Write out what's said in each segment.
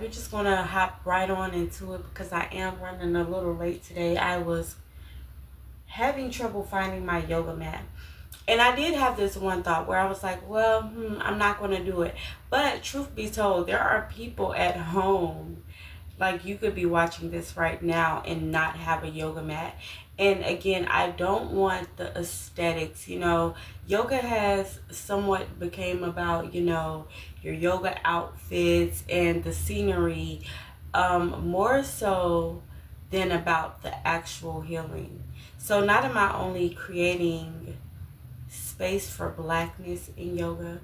we're just gonna hop right on into it because I am running a little late today. I was having trouble finding my yoga mat. And I did have this one thought where I was like, well, I'm not going to do it. But truth be told, there are people at home, like you could be watching this right now and not have a yoga mat. And again, I don't want the aesthetics, yoga has somewhat became about, your yoga outfits and the scenery, more so than about the actual healing. So not am I only creating space for blackness in yoga,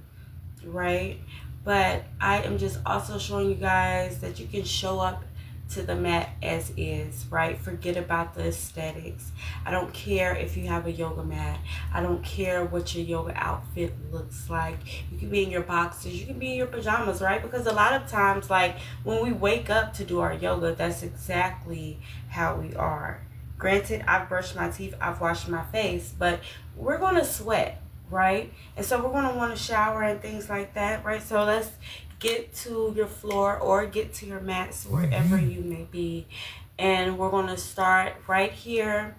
right? But I am just also showing you guys that you can show up to the mat as is, right? Forget about the aesthetics. I don't care if you have a yoga mat. I don't care what your yoga outfit looks like. You can be in your boxers, you can be in your pajamas, right? Because a lot of times, like when we wake up to do our yoga, that's exactly how we are. Granted, I've brushed my teeth, I've washed my face, but we're going to sweat, right? And so we're going to want to shower and things like that, right? So let's get to your floor or get to your mats wherever you may be. And we're going to start right here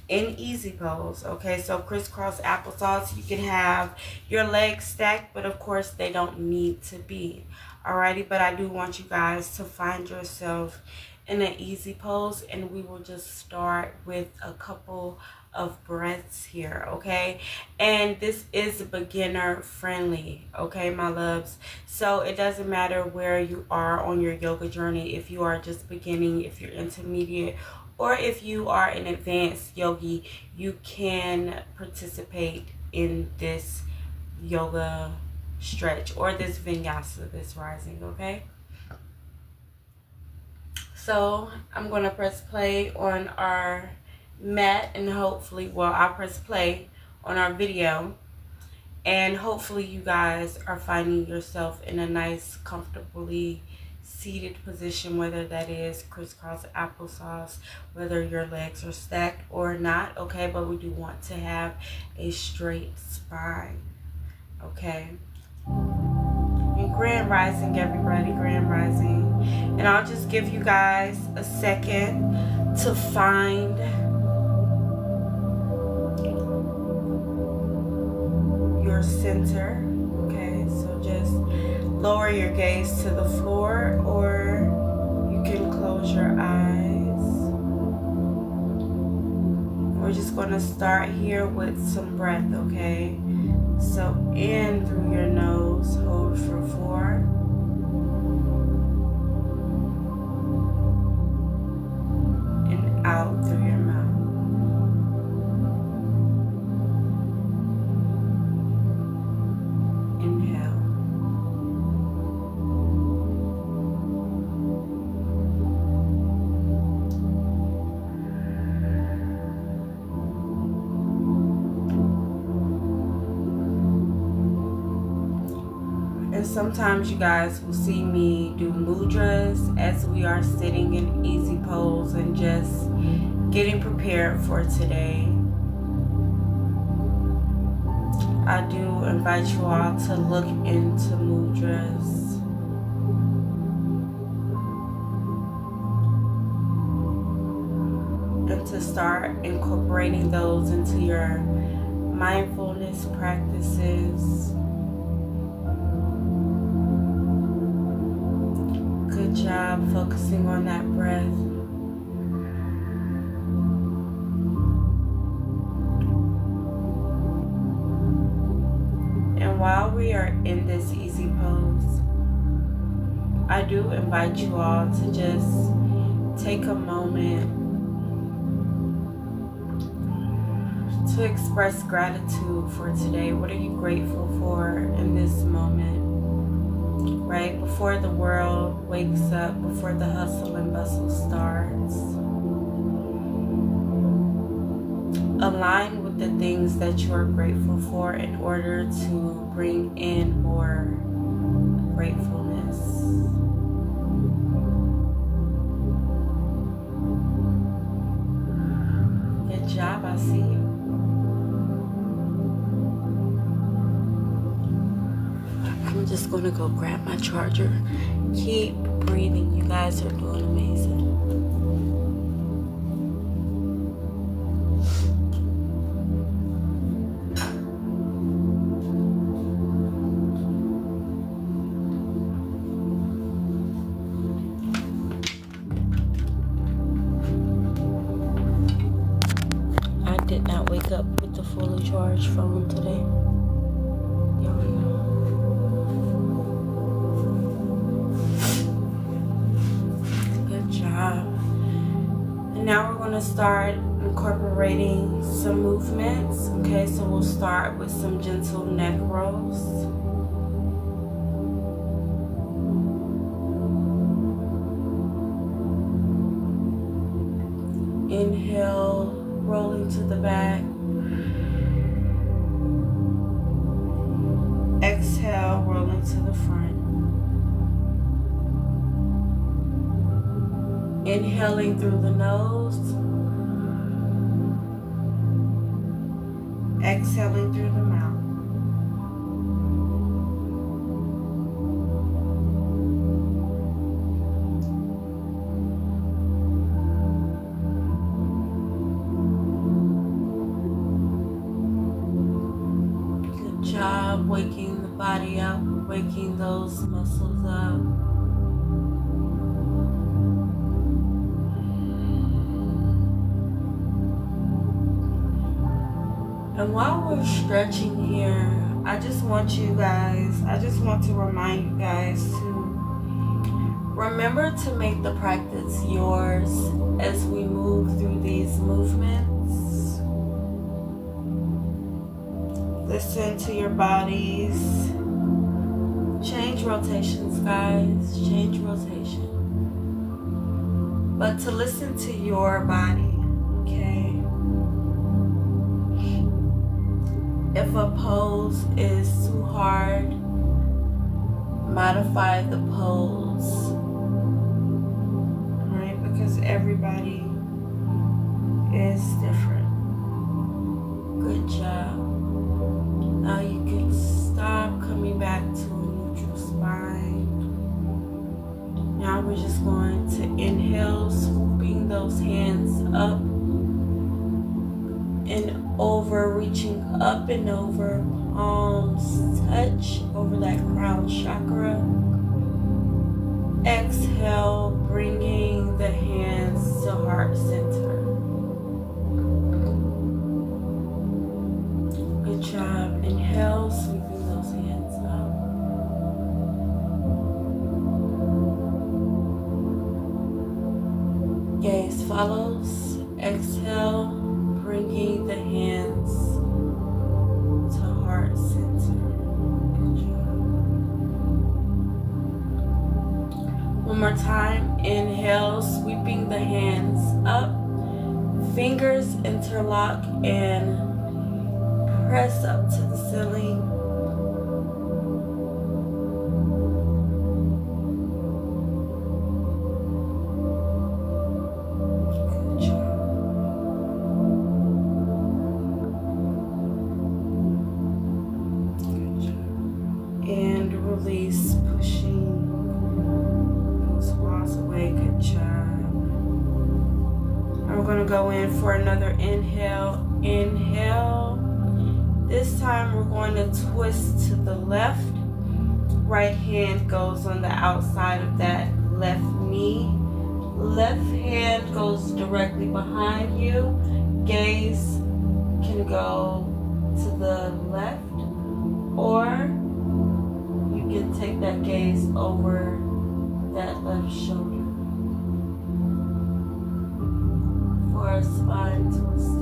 in easy pose, okay? So crisscross applesauce. You can have your legs stacked, but of course they don't need to be. Alrighty, but I do want you guys to find yourself in an easy pose, and we will just start with a couple of breaths here, okay? And this is beginner friendly, okay, my loves? So it doesn't matter where you are on your yoga journey, if you are just beginning, if you're intermediate, or if you are an advanced yogi, you can participate in this yoga stretch or this vinyasa, this rising, okay? So I'm going to press play on our mat and hopefully, I'll press play on our video and hopefully you guys are finding yourself in a nice, comfortably seated position, whether that is crisscross applesauce, whether your legs are stacked or not, okay? But we do want to have a straight spine, okay? And grand rising, everybody, grand rising. And I'll just give you guys a second to find your center, okay? So just lower your gaze to the floor or you can close your eyes. We're just going to start here with some breath, okay? So in through your nose, hold for 4. And out through your mouth. Inhale. And sometimes you guys will see me do mudras as we are sitting in easy pose and just getting prepared for today. I do invite you all to look into mudras. And to start incorporating those into your mindfulness practices. Good job focusing on that breath. And while we are in this easy pose, I do invite you all to just take a moment to express gratitude for today. What are you grateful for in this moment? Right before the world wakes up, before the hustle and bustle starts. Align with the things that you are grateful for in order to bring in more gratefulness. Good job, I see you. I'm just just gonna go grab my charger. Keep breathing. You guys are doing amazing. I did not wake up with the fully charged phone today. There we go. Good job. And now we're going to start incorporating some movements. Okay, so we'll start with some gentle neck rolls. Inhale, rolling to the back. Exhale, rolling to the front. Inhaling through the nose. Exhaling through the mouth. Waking the body up, waking those muscles up. And while we're stretching here, I just want to remind you guys to remember to make the practice yours as we move through these movements. Listen to your bodies. Change rotations, guys. Change rotation. But to listen to your body, okay? If a pose is too hard, modify the pose. Right? Because everybody is different. Good job. Now you can stop, coming back to a neutral spine. Now we're just going to inhale, swooping those hands up and over, reaching up and over, palms touch over that crown chakra. Exhale, bringing the hands to heart center. Good job. Inhale, sweeping those hands up. Gaze follows. Exhale, bringing the hands to heart center. Good job. One more time. Inhale, sweeping the hands up. Fingers interlock and press up to the ceiling. Good job. Good job. And release, pushing those walls away. Good job. And we're going to go in for another inhale. Inhale. This time we're going to twist to the left. Right hand goes on the outside of that left knee. Left hand goes directly behind you. Gaze can go to the left, or you can take that gaze over that left shoulder for a spine twist.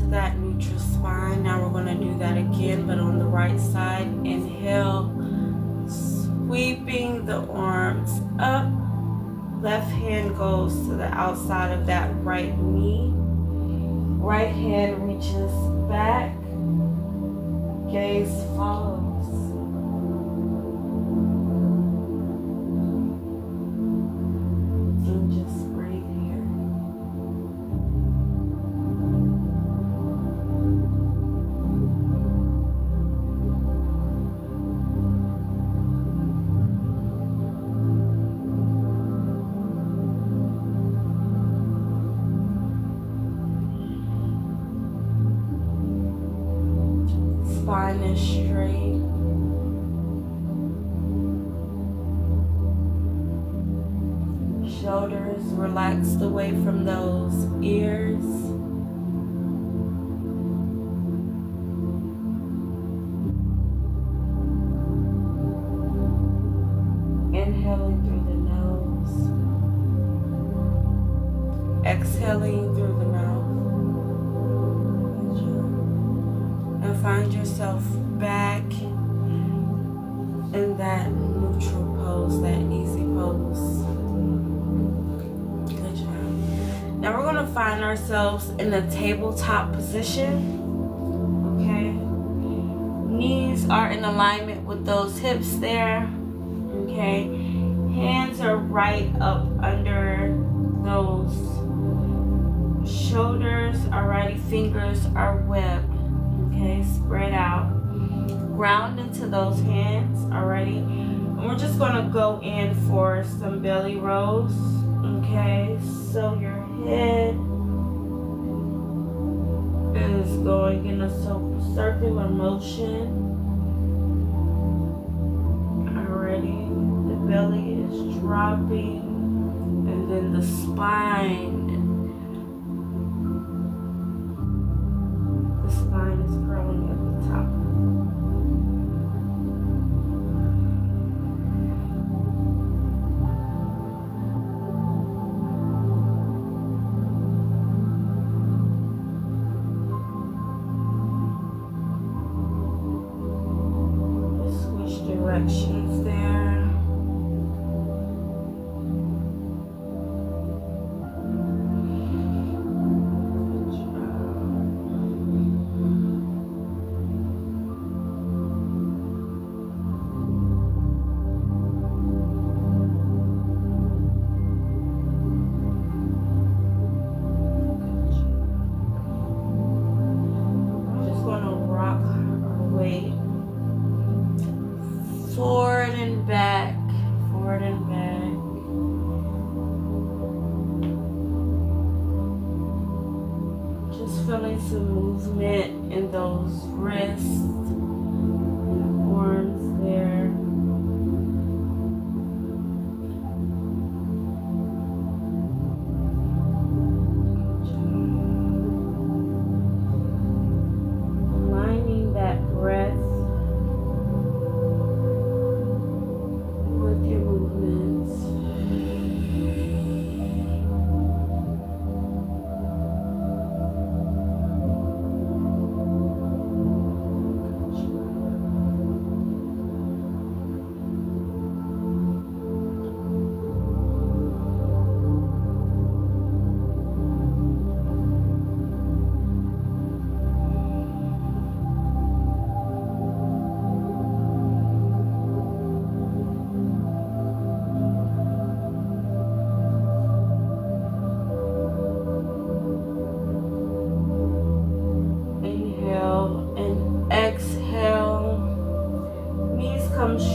into that neutral spine. Now we're going to do that again, but on the right side. Inhale, sweeping the arms up. Left hand goes to the outside of that right knee. Right hand reaches back. Gaze follows. And just breathe here. Spine is straight. Shoulders relaxed away from those ears. Inhaling through the nose. Exhaling through the mouth. And find yourself back in that neutral pose, that easy pose. Good job. Now we're going to find ourselves in a tabletop position. Okay. Knees are in alignment with those hips there. Okay. Hands are right up under those shoulders. Alrighty, fingers are webbed. Okay, spread out. Ground into those hands, alrighty. And we're just gonna go in for some belly rolls. Okay, so your head is going in a circular motion. Alrighty, the belly is dropping, and then the spine. The spine is curling at the top. Switch directions there. Forward and back, forward and back. Just feeling some movement in those wrists and arms there. Aligning that breath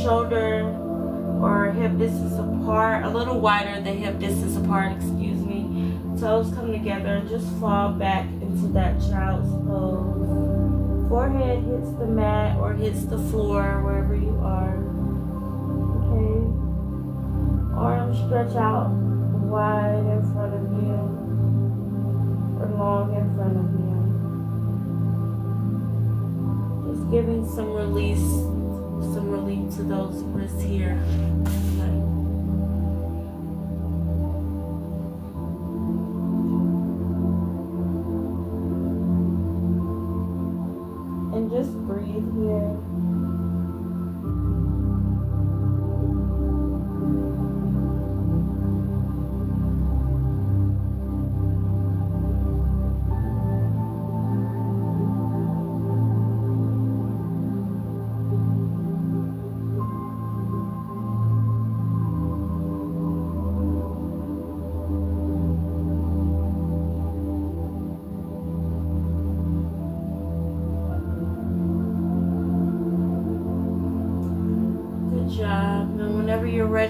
shoulder or hip distance apart, a little wider than hip distance apart, excuse me. Toes come together and just fall back into that child's pose. Forehead hits the mat or hits the floor wherever you are. Okay. Arms stretch out wide in front of you or long in front of you. Just giving some relief to those wrists here. Okay.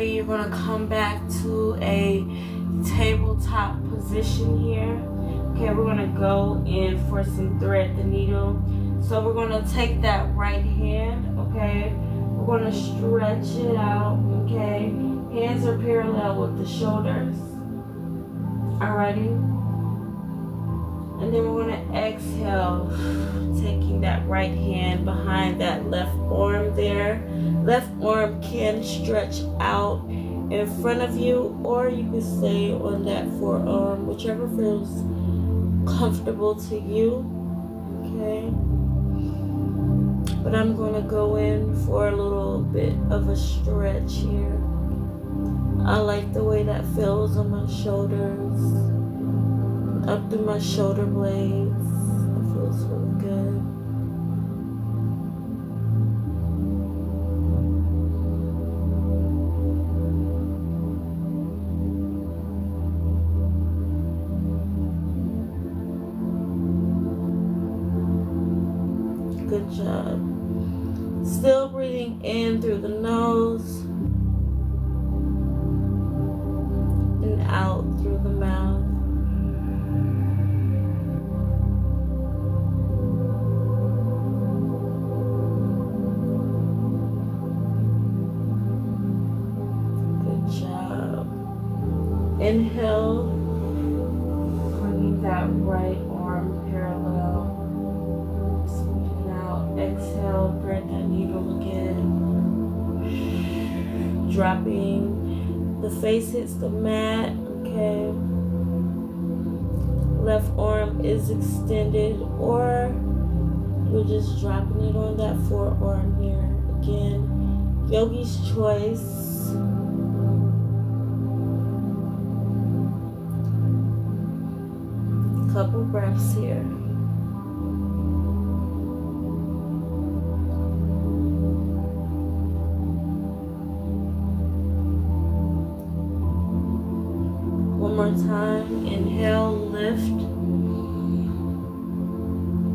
ready, you're going to come back to a tabletop position here. Okay, we're going to go in for some thread the needle. So we're going to take that right hand, okay? We're going to stretch it out, okay? Hands are parallel with the shoulders. Alrighty? And then we're going to exhale, taking that right hand behind that left arm there. Left arm can stretch out in front of you, or you can stay on that forearm, whichever feels comfortable to you. Okay? But I'm going to go in for a little bit of a stretch here. I like the way that feels on my shoulders, up through my shoulder blades. It feels really good. Good job. Still breathing in through the nose and out through the mouth. Good job. Inhale, bringing that right arm parallel. Exhale, thread that needle again. Dropping. The face hits the mat, okay? Left arm is extended, or we're just dropping it on that forearm here. Again, Yogi's choice. Couple breaths here. One more time. Inhale, lift.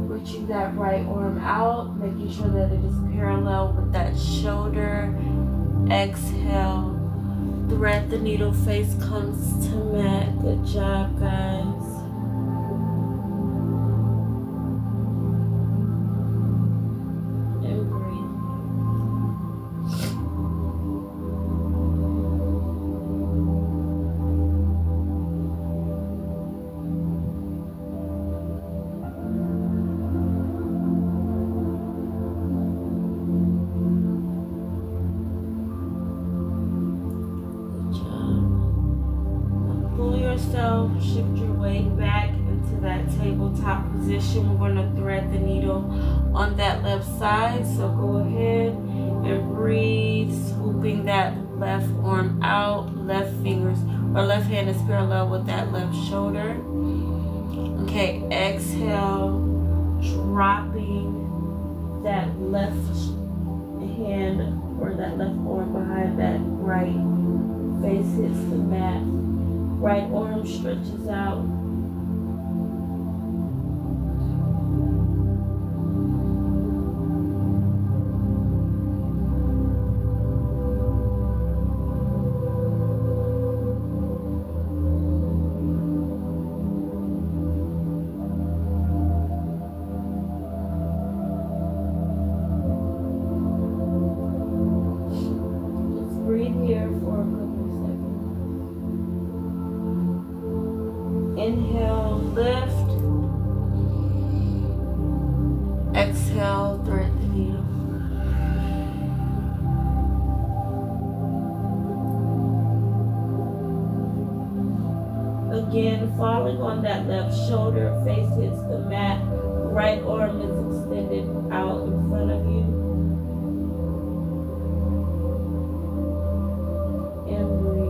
Reaching that right arm out, making sure that it is parallel with that shoulder. Exhale. Thread the needle, face comes to mat. Good job, guys. And breathe. Shift your weight back into that tabletop position. We're going to thread the needle on that left side. So go ahead and breathe, swooping that left arm out. Left fingers or left hand is parallel with that left shoulder. Okay, exhale, dropping that left hand or that left arm behind that right. Face hits the mat. Right arm stretches out. Just breathe here for a couple seconds. Inhale, lift. Exhale, thread the needle. Again, falling on that left shoulder, face hits the mat. Right arm is extended out in front of you. And breathe.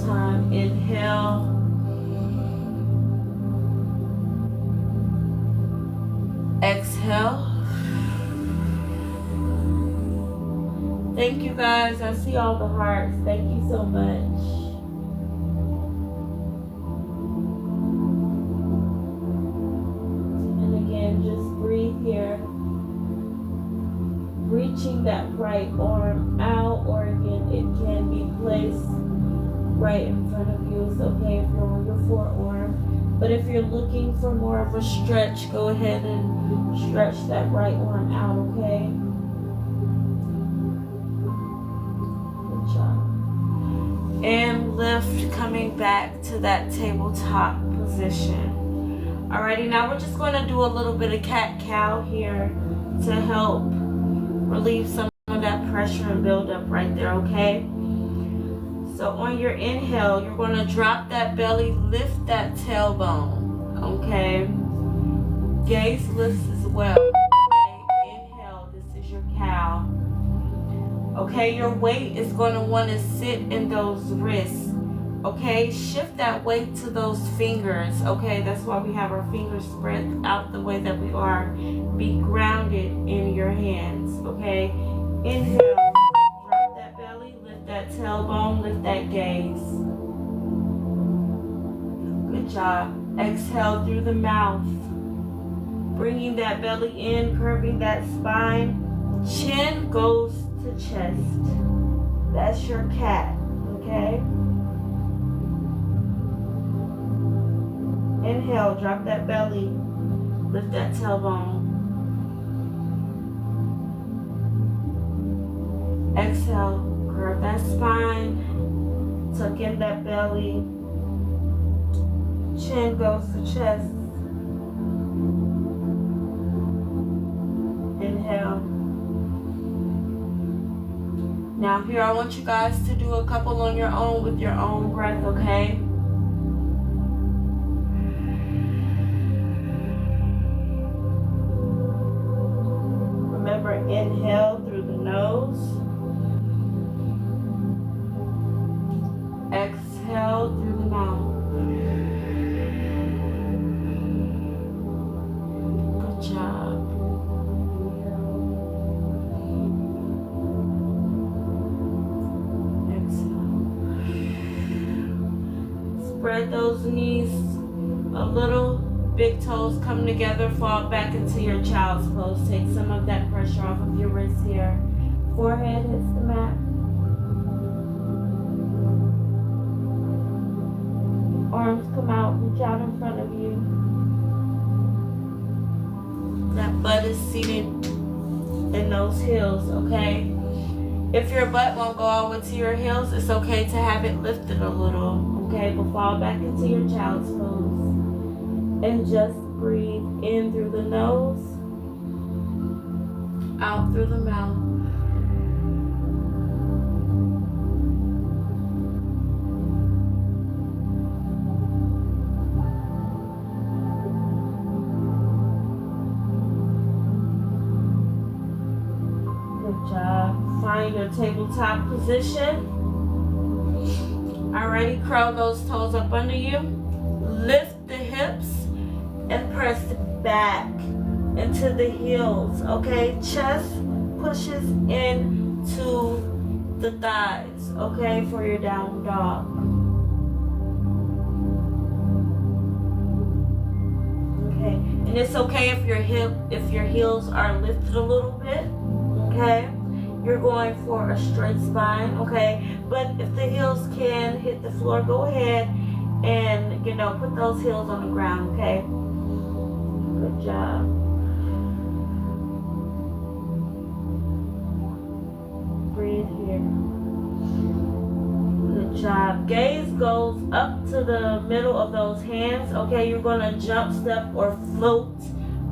Time. Inhale. Exhale. Thank you guys. I see all the hearts. Thank you so much. And again, just breathe here. Reaching that right arm out, or again, it can be placed right in front of you. It's okay if you're on your forearm. But if you're looking for more of a stretch, go ahead and stretch that right arm out, okay? And lift, coming back to that tabletop position. Alrighty, now we're just going to do a little bit of cat-cow here to help relieve some of that pressure and build up right there, okay? So on your inhale, you're going to drop that belly, lift that tailbone, okay? Gaze lifts as well, okay? Inhale, this is your cow. Okay, your weight is going to want to sit in those wrists. Okay, shift that weight to those fingers. Okay, that's why we have our fingers spread out the way that we are. Be grounded in your hands. Okay, inhale, drop that belly, lift that tailbone, lift that gaze. Good job. Exhale through the mouth, bringing that belly in, curving that spine. Chin goes to chest. That's your cat, okay? Inhale, drop that belly, lift that tailbone. Exhale, curve that spine, tuck in that belly. Chin goes to chest. Inhale. Now here, I want you guys to do a couple on your own with your own breath, okay? Remember, inhale through the nose. Exhale through the mouth. Good job. Spread those knees a little, big toes come together, fall back into your child's pose. Take some of that pressure off of your wrists here. Forehead hits the mat. Arms come out, reach out in front of you. That butt is seated in those heels, okay? If your butt won't go all the way to your heels, it's okay to have it lifted a little. Okay, but fall back into your child's pose. And just breathe in through the nose, out through the mouth. Good job. Find your tabletop position. Alrighty, curl those toes up under you. Lift the hips and press back into the heels, okay? Chest pushes into the thighs, okay, for your down dog. Okay, and it's okay if your heels are lifted a little bit, okay? You're going for a straight spine, okay? But if the heels can hit the floor, go ahead and, put those heels on the ground, okay? Good job. Breathe here. Good job. Gaze goes up to the middle of those hands, okay? You're going to jump, step, or float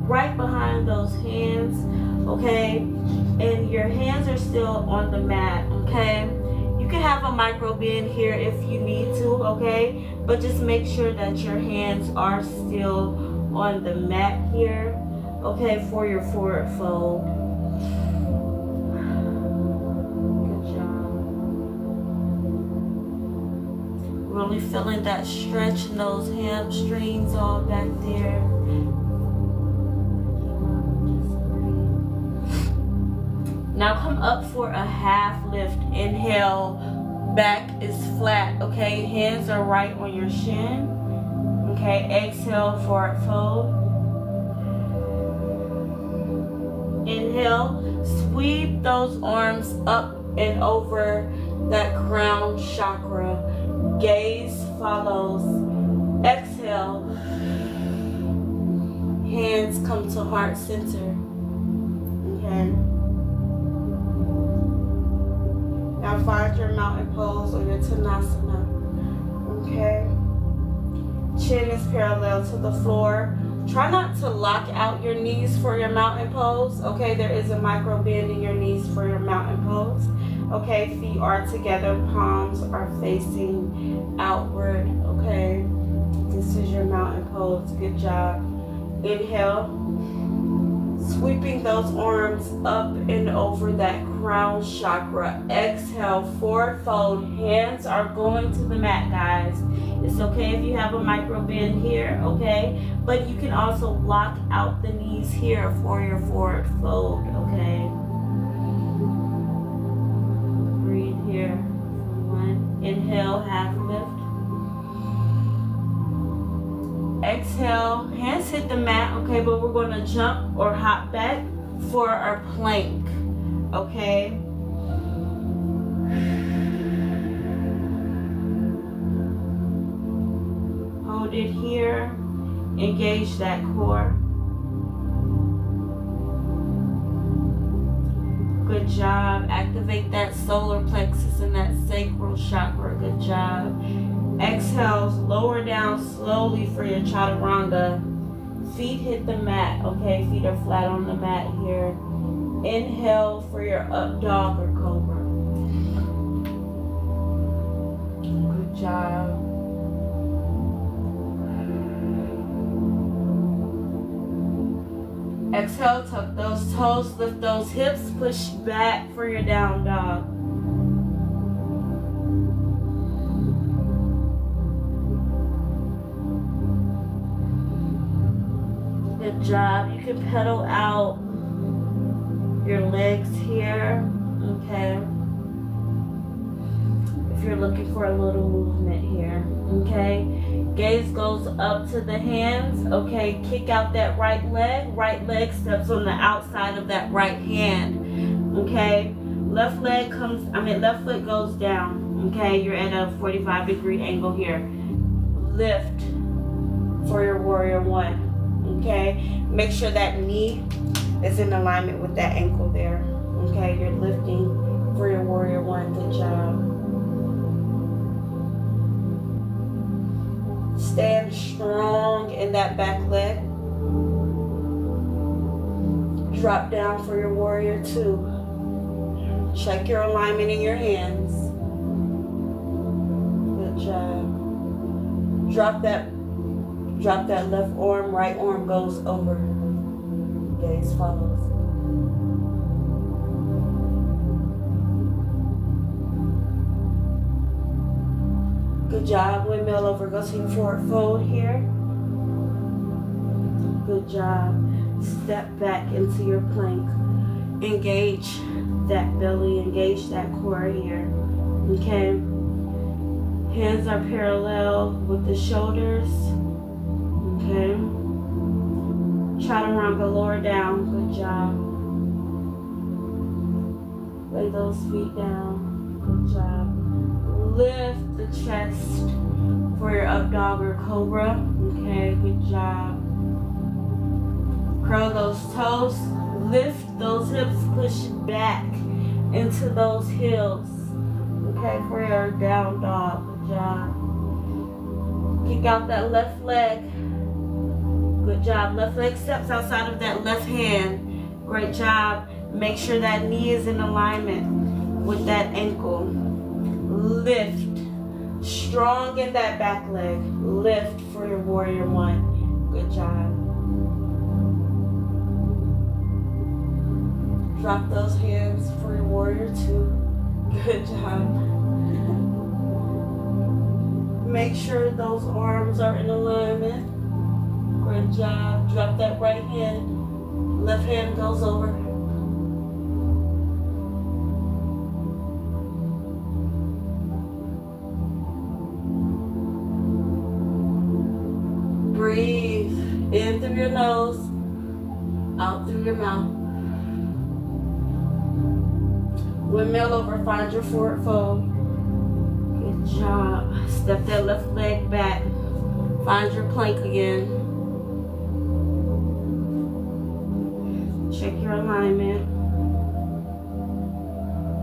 right behind those hands, okay? And your hands are still on the mat, okay? You can have a micro bend here if you need to, okay? But just make sure that your hands are still on the mat here, okay, for your forward fold. Good job. Really feeling that stretch in those hamstrings all back there. Now come up for a half lift. Inhale, back is flat, okay? Hands are right on your shin. Okay, exhale, forward fold. Inhale, sweep those arms up and over that crown chakra. Gaze follows. Exhale, hands come to heart center. Okay. Now find your mountain pose or your Tanasana. Okay. Chin is parallel to the floor. Try not to lock out your knees for your mountain pose. Okay, there is a micro bend in your knees for your mountain pose. Okay, feet are together, palms are facing outward. Okay, this is your mountain pose. Good job. Inhale, sweeping those arms up and over that crown chakra. Exhale, forward fold. Hands are going to the mat, guys. It's okay if you have a micro bend here, okay? But you can also lock out the knees here for your forward fold, okay? Breathe here. One. Inhale, half lift. Exhale, hands hit the mat, okay? But we're going to jump or hop back for our plank, okay? Hold it here, engage that core. Good job. Activate that solar plexus and that sacral chakra. Good job. Exhale, lower down slowly for your chaturanga. Feet hit the mat, okay? Feet are flat on the mat here. Inhale for your up dog or cobra. Good job. Exhale, tuck those toes, lift those hips, push back for your down dog. Good job. You can pedal out your legs here, okay? If you're looking for a little movement here, okay? Gaze goes up to the hands, okay? Kick out that right leg steps on the outside of that right hand, okay? Left foot goes down, okay? You're at a 45-degree angle here. Lift for your warrior one. Okay, make sure that knee is in alignment with that ankle there. Okay, you're lifting for your warrior one. Good job. Stand strong in that back leg. Drop down for your warrior two. Check your alignment in your hands. Good job. Drop that left arm, right arm goes over. Gaze follows. Good job. Windmill over. Go to your forward fold here. Good job. Step back into your plank. Engage that belly. Engage that core here. Okay. Hands are parallel with the shoulders. Okay. Chaturanga, lower down. Good job. Lay those feet down. Good job. Lift the chest for your up dog or cobra. Okay, good job. Curl those toes. Lift those hips. Push back into those heels. Okay, for your down dog. Good job. Kick out that left leg. Good job. Left leg steps outside of that left hand. Great job. Make sure that knee is in alignment with that ankle. Lift. Strong in that back leg. Lift for your warrior one. Good job. Drop those hands for your warrior two. Good job. Make sure those arms are in alignment. Good job. Drop that right hand. Left hand goes over. In through your nose, out through your mouth. Windmill over, find your forward fold. Good job. Step that left leg back. Find your plank again. Check your alignment.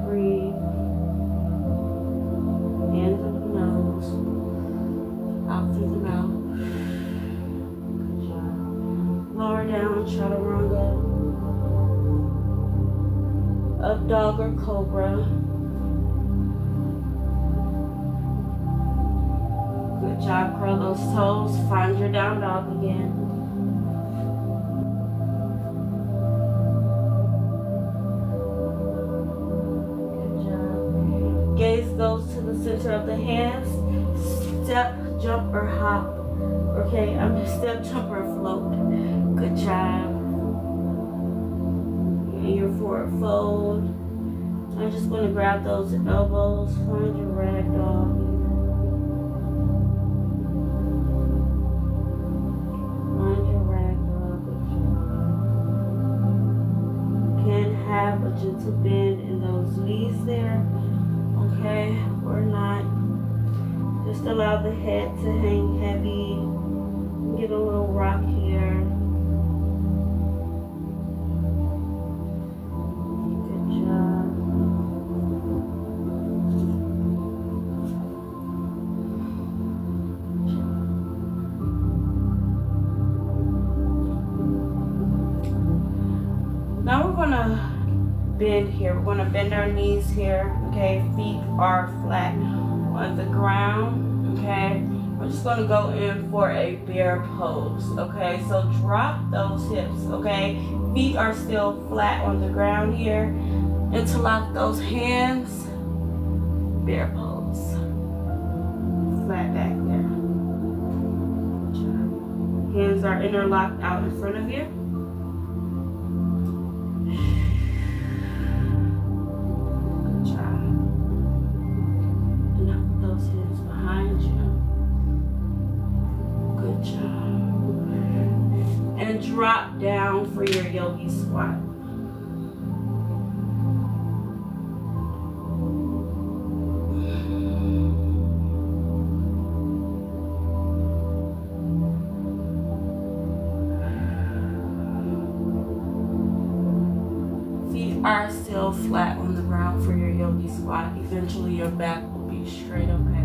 Breathe. In through the nose, out through the mouth. Good job. Lower down, chaturanga. Up dog or cobra. Good job. Curl those toes. Find your down dog again. Good job. Gaze goes to the center of the hands. Step, jump, or hop. Okay, I'm just step, jump, or float. Good job. And your forward fold. I'm just going to grab those elbows. Find your rag dog. Find your rag dog. Good job. Can have a gentle bend in those knees there. Okay, or not. Just allow the head to hang heavy. Get a little rock here. Good job. Now we're gonna bend here. We're gonna bend our knees here. Okay, feet are flat on the ground. Okay, we're just gonna go in for a bear pose. Okay, so drop those hips. Okay, feet are still flat on the ground here. Interlock those hands. Bear pose. Flat back there. Good job. Hands are interlocked out in front of you. And drop down for your yogi squat. Feet are still flat on the ground for your yogi squat. Eventually your back will be straight, okay?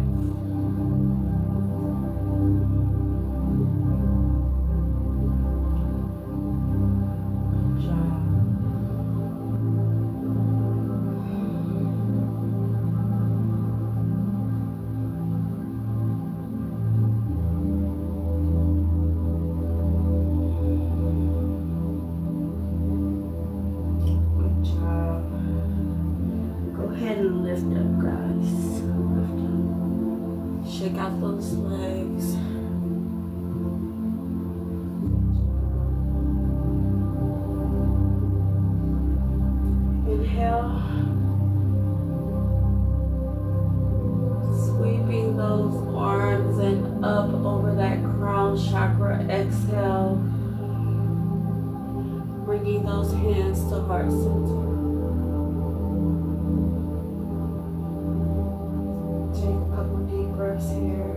Lift up, guys. Lift up. Shake out those legs. Inhale. Sweeping those arms and up over that crown chakra. Exhale. Bringing those hands to heart center. Here.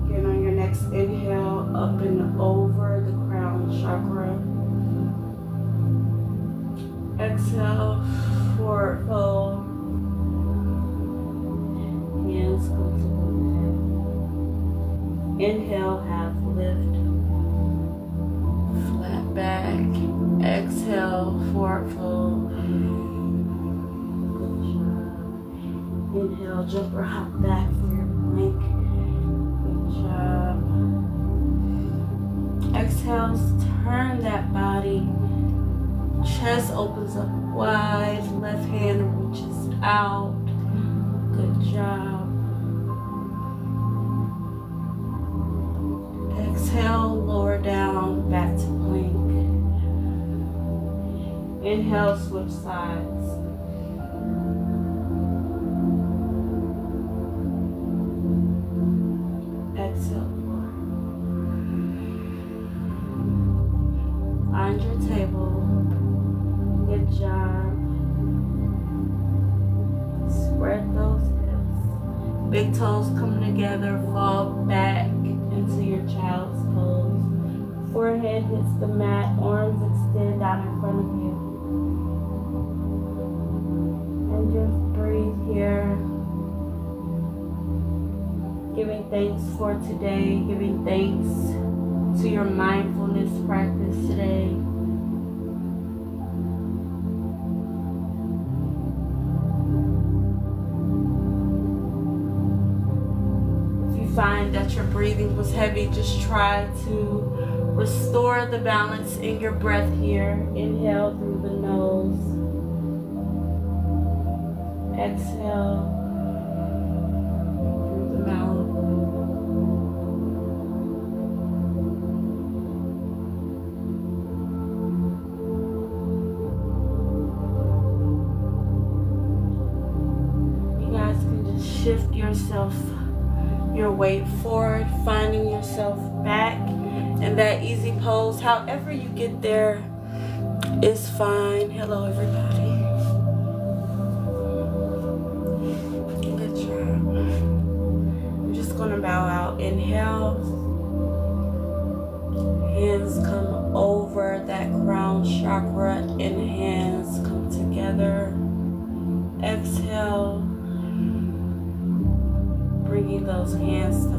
Again, on your next inhale, up and over the crown chakra. Exhale, forward fold. Hands go to the inhale, half lift. Flat back. Exhale, forward fold. Good job. Inhale, jump or hop back for your plank. Good job. Exhale, turn that body. Chest opens up wide. Left hand reaches out. Good job. Inhale, switch sides. Exhale. Find your table. Good job. Spread those hips. Big toes come together. Fall back into your child's pose. Forehead hits the mat. Arms extend out in front of you. And just breathe here. Giving thanks for today. Giving thanks to your mindfulness practice today. If you find that your breathing was heavy, just try to restore the balance in your breath here. Inhale through the nose. Exhale through the mouth. Shift yourself, your weight forward, finding yourself back in that easy pose. However you get there is fine. Hello, everybody. Good job. I'm just going to bow out. Inhale. Hands come over that crown chakra and hands come together. Exhale. Bringing those hands to